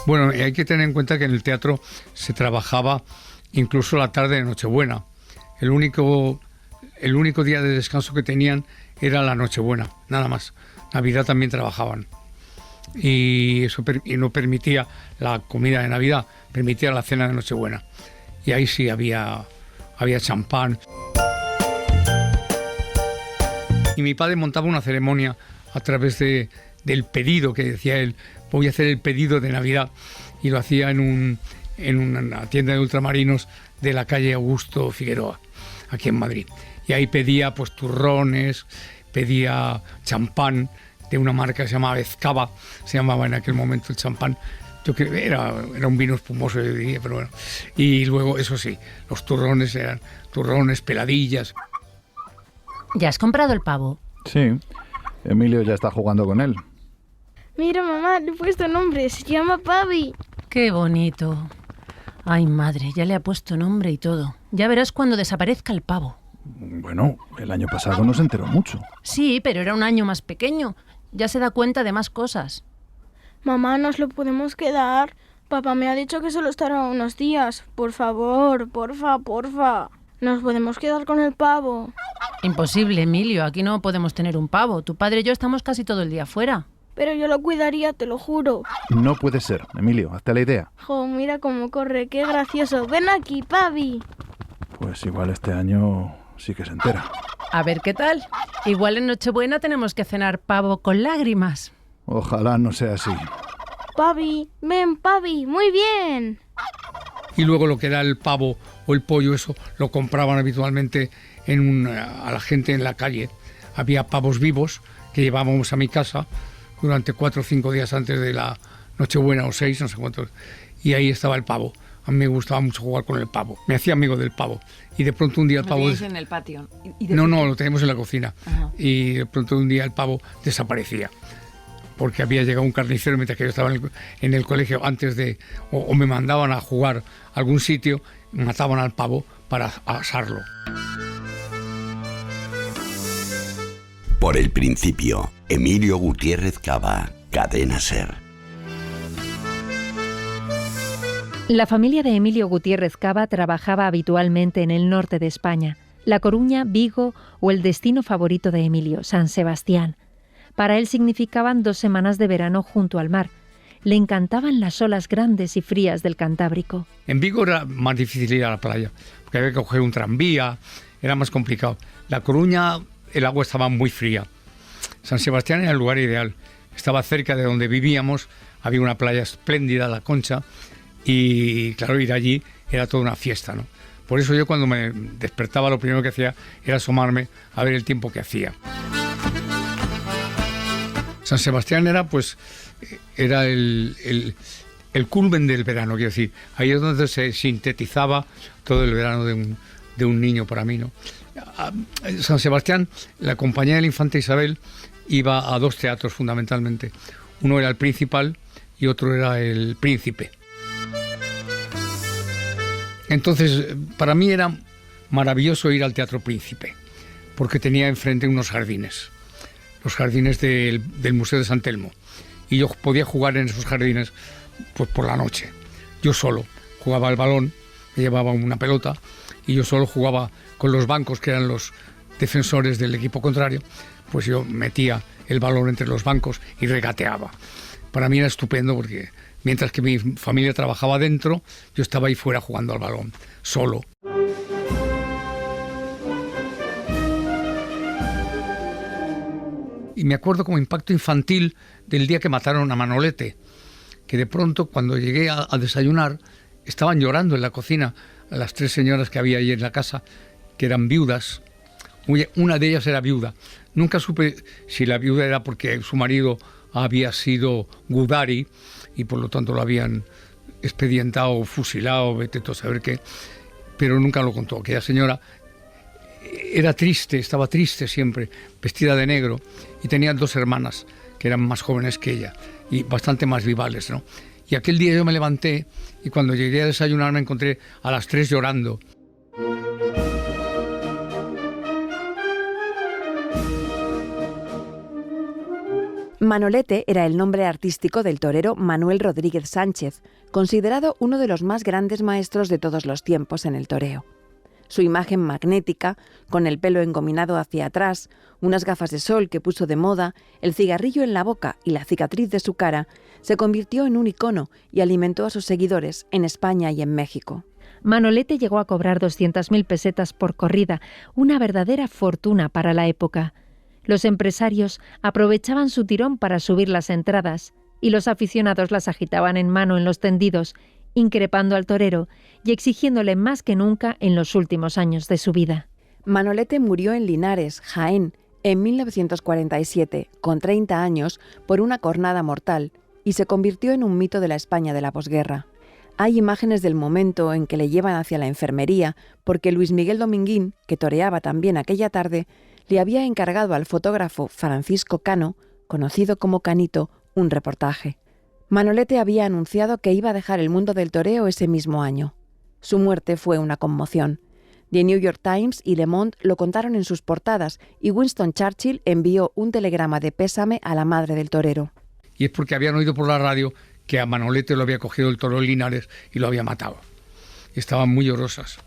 Bueno, hay que tener en cuenta que en el teatro se trabajaba incluso la tarde de Nochebuena. El único día de descanso que tenían era la Nochebuena, nada más. Navidad también trabajaban. Y eso no permitía la comida de Navidad, permitía la cena de Nochebuena. Y ahí sí había champán. Y mi padre montaba una ceremonia a través del pedido que decía él. Voy a hacer el pedido de Navidad, y lo hacía en una tienda de ultramarinos de la calle Augusto Figueroa, aquí en Madrid. Y ahí pedía pues turrones, pedía champán de una marca que se llamaba Ezcaba, se llamaba en aquel momento el champán. Yo creo que era un vino espumoso, yo diría, pero bueno. Y luego, eso sí, los turrones eran turrones, peladillas. ¿Ya has comprado el pavo? Sí, Emilio ya está jugando con él. Mira, mamá, le he puesto nombre, se llama Pavi. ¡Qué bonito! Ay, madre, ya le ha puesto nombre y todo. Ya verás cuando desaparezca el pavo. Bueno, el año pasado no se enteró mucho. Sí, pero era un año más pequeño. Ya se da cuenta de más cosas. Mamá, ¿nos lo podemos quedar? Papá me ha dicho que solo estará unos días. Por favor, porfa. ¿Nos podemos quedar con el pavo? Imposible, Emilio. Aquí no podemos tener un pavo. Tu padre y yo estamos casi todo el día fuera. pero yo lo cuidaría, te lo juro. No puede ser, Emilio, hazte la idea. Jo, mira cómo corre, qué gracioso. Ven aquí, Pavi. Pues igual este año sí que se entera. A ver qué tal. Igual en Nochebuena tenemos que cenar pavo con lágrimas. Ojalá no sea así. Pavi, ven, Pavi, muy bien. Y luego lo que era el pavo o el pollo, eso lo compraban habitualmente a la gente en la calle. Había pavos vivos que llevábamos a mi casa durante 4 o 5 días antes de la Nochebuena, o 6, no sé cuántos. Y ahí estaba el pavo. A mí me gustaba mucho jugar con el pavo. Me hacía amigo del pavo. Y de pronto un día el pavo... ¿Lo tenéis en el patio? No, lo teníamos en la cocina. Ajá. Y de pronto un día el pavo desaparecía. Porque había llegado un carnicero mientras que yo estaba en el colegio antes de... O me mandaban a jugar a algún sitio, mataban al pavo para asarlo. Por el principio, Emilio Gutiérrez Cava, Cadena SER. La familia de Emilio Gutiérrez Cava trabajaba habitualmente en el norte de España, La Coruña, Vigo o el destino favorito de Emilio, San Sebastián. Para él significaban 2 semanas de verano junto al mar. Le encantaban las olas grandes y frías del Cantábrico. En Vigo era más difícil ir a la playa, porque había que coger un tranvía, era más complicado. La Coruña, el agua estaba muy fría. San Sebastián era el lugar ideal. Estaba cerca de donde vivíamos, había una playa espléndida, La Concha, y claro, ir allí era toda una fiesta, ¿no? Por eso yo cuando me despertaba lo primero que hacía era asomarme a ver el tiempo que hacía. San Sebastián era el culmen del verano, quiero decir. Ahí es donde se sintetizaba todo el verano de un niño para mí, ¿no? San Sebastián, la compañía de la Infanta Isabel iba a 2 teatros fundamentalmente. Uno era el Principal y otro era el Príncipe. Entonces, para mí era maravilloso ir al Teatro Príncipe, porque tenía enfrente unos jardines, los jardines del Museo de San Telmo, y yo podía jugar en esos jardines pues por la noche. Yo solo jugaba al balón, me llevaba una pelota, y yo solo jugaba con los bancos, que eran los defensores del equipo contrario, pues yo metía el balón entre los bancos y regateaba. Para mí era estupendo porque mientras que mi familia trabajaba dentro, yo estaba ahí fuera jugando al balón, solo. Y me acuerdo como impacto infantil del día que mataron a Manolete, que de pronto cuando llegué a desayunar estaban llorando en la cocina las 3 señoras que había allí en la casa, que eran viudas. Una de ellas era viuda. Nunca supe si la viuda era porque su marido había sido Gudari y por lo tanto lo habían expedientado o fusilado, vete tú a saber qué, pero nunca lo contó. Aquella señora era triste, estaba triste siempre, vestida de negro, y tenía 2 hermanas que eran más jóvenes que ella y bastante más vivales, ¿no? Y aquel día yo me levanté y cuando llegué a desayunar me encontré a las 3 llorando. Manolete era el nombre artístico del torero Manuel Rodríguez Sánchez, considerado uno de los más grandes maestros de todos los tiempos en el toreo. Su imagen magnética, con el pelo engominado hacia atrás, unas gafas de sol que puso de moda, el cigarrillo en la boca y la cicatriz de su cara, se convirtió en un icono y alimentó a sus seguidores en España y en México. Manolete llegó a cobrar 200.000 pesetas por corrida, una verdadera fortuna para la época. Los empresarios aprovechaban su tirón para subir las entradas y los aficionados las agitaban en mano en los tendidos, increpando al torero y exigiéndole más que nunca en los últimos años de su vida. Manolete murió en Linares, Jaén, en 1947, con 30 años, por una cornada mortal, y se convirtió en un mito de la España de la posguerra. Hay imágenes del momento en que le llevan hacia la enfermería, porque Luis Miguel Dominguín, que toreaba también aquella tarde, le había encargado al fotógrafo Francisco Cano, conocido como Canito, un reportaje. Manolete había anunciado que iba a dejar el mundo del toreo ese mismo año. Su muerte fue una conmoción. The New York Times y Le Monde lo contaron en sus portadas y Winston Churchill envió un telegrama de pésame a la madre del torero. Y es porque habían oído por la radio que a Manolete lo había cogido el toro Linares y lo había matado. Y estaban muy llorosas.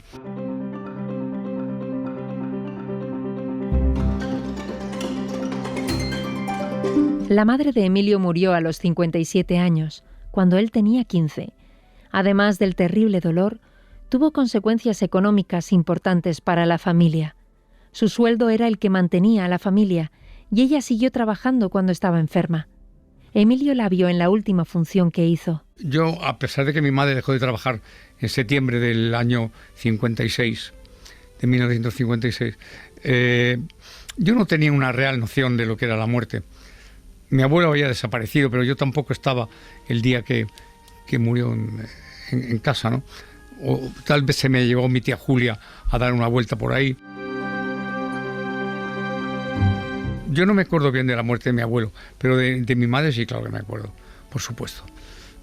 La madre de Emilio murió a los 57 años, cuando él tenía 15. Además del terrible dolor, tuvo consecuencias económicas importantes para la familia. Su sueldo era el que mantenía a la familia y ella siguió trabajando cuando estaba enferma. Emilio la vio en la última función que hizo. Yo, a pesar de que mi madre dejó de trabajar en septiembre del año 56, de 1956, yo no tenía una real noción de lo que era la muerte. Mi abuelo había desaparecido, pero yo tampoco estaba el día que murió en casa, ¿no? O tal vez se me llevó mi tía Julia a dar una vuelta por ahí. Yo no me acuerdo bien de la muerte de mi abuelo, pero de mi madre sí, claro que me acuerdo, por supuesto.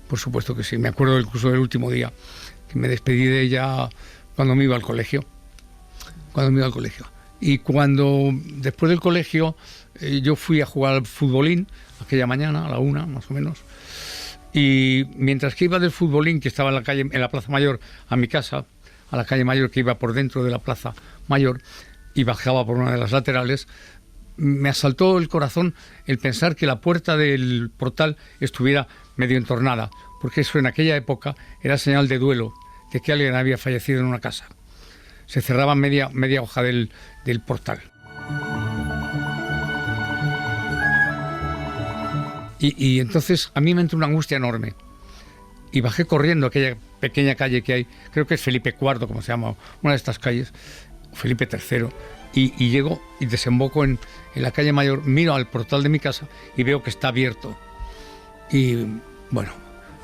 Por supuesto que sí. Me acuerdo incluso del último día, que me despedí de ella cuando me iba al colegio. Y cuando, después del colegio, yo fui a jugar al futbolín, aquella mañana, a la 1, más o menos. Y mientras que iba del futbolín, que estaba en la Plaza Mayor, a mi casa, a la calle Mayor, que iba por dentro de la Plaza Mayor, y bajaba por una de las laterales, me asaltó el corazón el pensar que la puerta del portal estuviera medio entornada, porque eso en aquella época era señal de duelo, de que alguien había fallecido en una casa. Se cerraba media hoja del portal. Y entonces a mí me entró una angustia enorme. Y bajé corriendo a aquella pequeña calle que hay, creo que es Felipe IV, como se llama, una de estas calles, Felipe III. Y llego y desemboco en la calle Mayor, miro al portal de mi casa y veo que está abierto. Y bueno,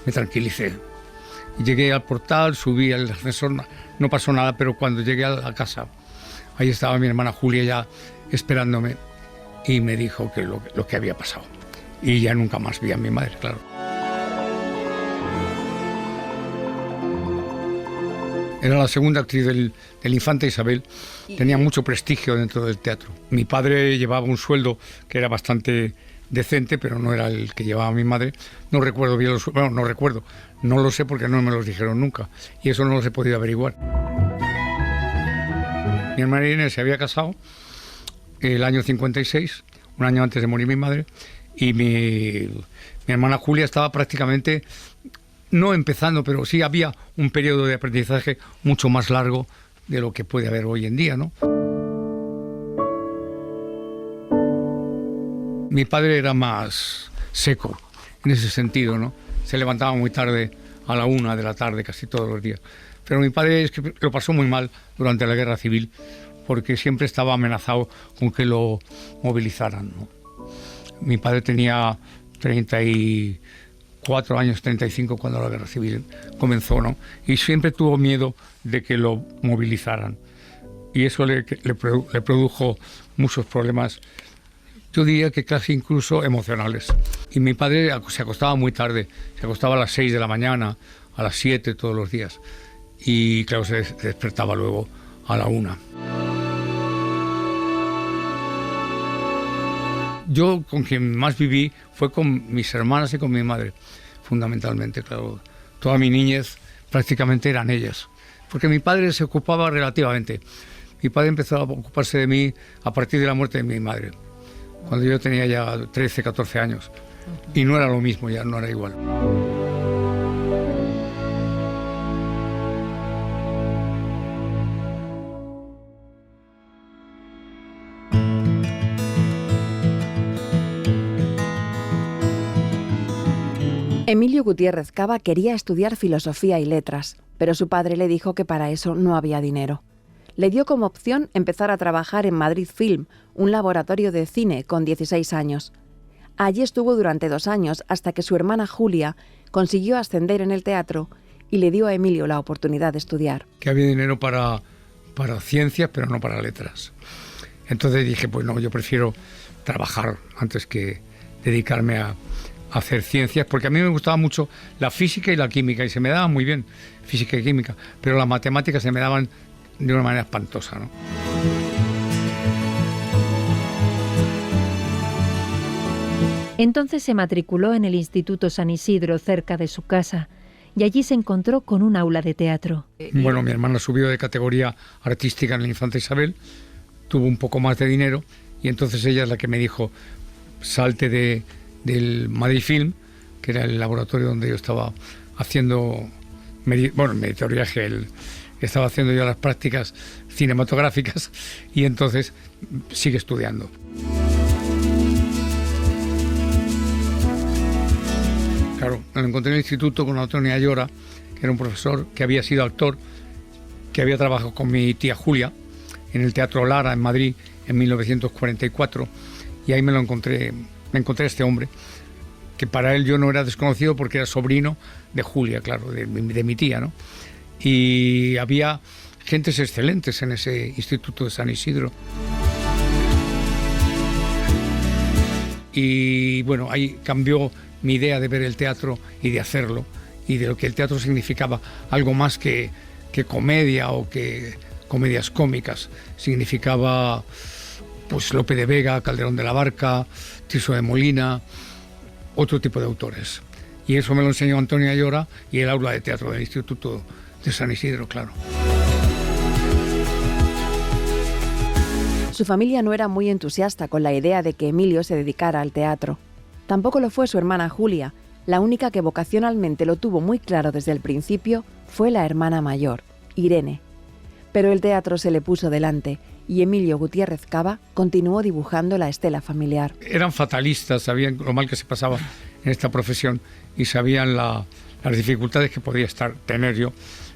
me tranquilicé. Llegué al portal, subí al ascensor, no pasó nada, pero cuando llegué a la casa, ahí estaba mi hermana Julia ya esperándome y me dijo que lo que había pasado. Y ya nunca más vi a mi madre, claro. Era la segunda actriz del Infanta Isabel, tenía mucho prestigio dentro del teatro. Mi padre llevaba un sueldo que era bastante decente, pero no era el que llevaba mi madre. No recuerdo bien los sueldos, no recuerdo, no lo sé porque no me los dijeron nunca, y eso no los he podido averiguar. Mi hermana Inés se había casado el año 56, un año antes de morir mi madre, y mi hermana Julia estaba prácticamente... no empezando, pero sí había un periodo de aprendizaje mucho más largo de lo que puede haber hoy en día, ¿no? Mi padre era más seco en ese sentido, ¿no? Se levantaba muy tarde, a la 1 de la tarde, casi todos los días. Pero mi padre es que lo pasó muy mal durante la Guerra Civil, porque siempre estaba amenazado con que lo movilizaran, ¿no? Mi padre tenía 34 años, 35 cuando la Guerra Civil comenzó, ¿no? Y siempre tuvo miedo de que lo movilizaran. Y eso le produjo muchos problemas, yo diría que casi incluso emocionales. Y mi padre se acostaba muy tarde, se acostaba a las 6 de la mañana, a las 7 todos los días. Y claro, se despertaba luego a la 1. Yo con quien más viví fue con mis hermanas y con mi madre, fundamentalmente, claro. Toda mi niñez prácticamente eran ellas, porque mi padre se ocupaba relativamente. Mi padre empezó a ocuparse de mí a partir de la muerte de mi madre, cuando yo tenía ya 13, 14 años. Y no era lo mismo, ya no era igual. Emilio Gutiérrez Cava quería estudiar filosofía y letras, pero su padre le dijo que para eso no había dinero. Le dio como opción empezar a trabajar en Madrid Film, un laboratorio de cine, con 16 años. Allí estuvo durante 2 años hasta que su hermana Julia consiguió ascender en el teatro y le dio a Emilio la oportunidad de estudiar. Que había dinero para ciencias, pero no para letras. Entonces dije, pues no, yo prefiero trabajar antes que dedicarme a hacer ciencias, porque a mí me gustaba mucho la física y la química, y se me daban muy bien física y química, pero las matemáticas se me daban de una manera espantosa, ¿no? Entonces se matriculó en el Instituto San Isidro, cerca de su casa, y allí se encontró con un aula de teatro. Bueno, mi hermana subió de categoría artística en el Infanta Isabel, tuvo un poco más de dinero, y entonces ella es la que me dijo, salte de del Madrid Film, que era el laboratorio donde yo estaba haciendo, estaba haciendo yo las prácticas cinematográficas, y entonces sigue estudiando. Claro, me lo encontré en el instituto con Antonio Ayora, que era un profesor que había sido actor, que había trabajado con mi tía Julia en el Teatro Lara en Madrid en 1944, y ahí me encontré a este hombre, que para él yo no era desconocido porque era sobrino de Julia, claro, de mi tía, ¿no? Y había gentes excelentes en ese instituto de San Isidro. Y bueno, ahí cambió mi idea de ver el teatro y de hacerlo, y de lo que el teatro significaba, algo más que comedia o que comedias cómicas. Significaba pues Lope de Vega, Calderón de la Barca, Tirso de Molina, otro tipo de autores. Y eso me lo enseñó Antonio Ayora y el aula de teatro del Instituto de San Isidro, claro. Su familia no era muy entusiasta con la idea de que Emilio se dedicara al teatro. Tampoco lo fue su hermana Julia. La única que vocacionalmente lo tuvo muy claro desde el principio fue la hermana mayor, Irene. Pero el teatro se le puso delante y Emilio Gutiérrez Cava continuó dibujando la estela familiar. Eran fatalistas, sabían lo mal que se pasaba en esta profesión y sabían las dificultades que podía tener yo.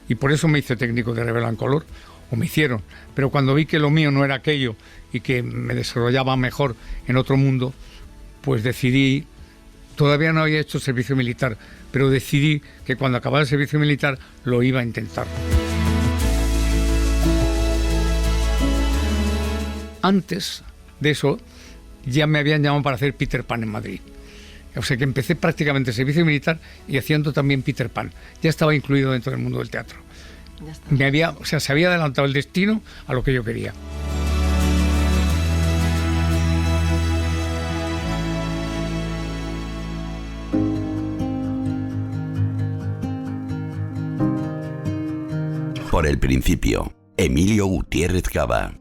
Y por eso me hice técnico de Revelancolor, o me hicieron. Pero cuando vi que lo mío no era aquello y que me desarrollaba mejor en otro mundo, pues decidí, todavía no había hecho servicio militar, pero decidí que cuando acabara el servicio militar lo iba a intentar. Antes de eso ya me habían llamado para hacer Peter Pan en Madrid. O sea que empecé prácticamente el servicio militar y haciendo también Peter Pan. Ya estaba incluido dentro del mundo del teatro. Se había adelantado el destino a lo que yo quería. Por el principio, Emilio Gutiérrez Cava.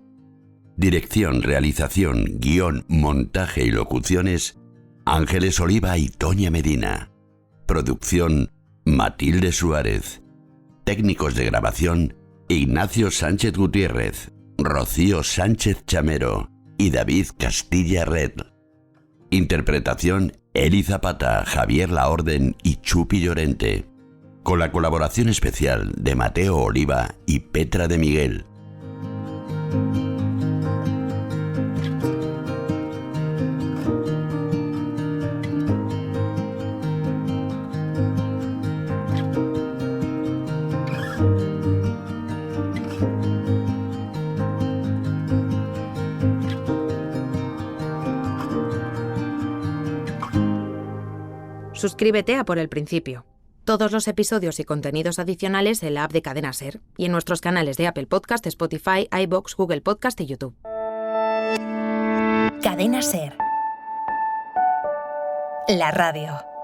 Dirección, realización, guión, montaje y locuciones, Ángeles Oliva y Toña Medina. Producción, Matilde Suárez. Técnicos de grabación, Ignacio Sánchez Gutiérrez, Rocío Sánchez Chamero y David Castilla Red. Interpretación, Eli Zapata, Javier Laorden y Chupi Llorente. Con la colaboración especial de Mateo Oliva y Petra de Miguel. Suscríbete a Por el Principio. Todos los episodios y contenidos adicionales en la app de Cadena SER y en nuestros canales de Apple Podcast, Spotify, iVoox, Google Podcast y YouTube. Cadena SER. La radio.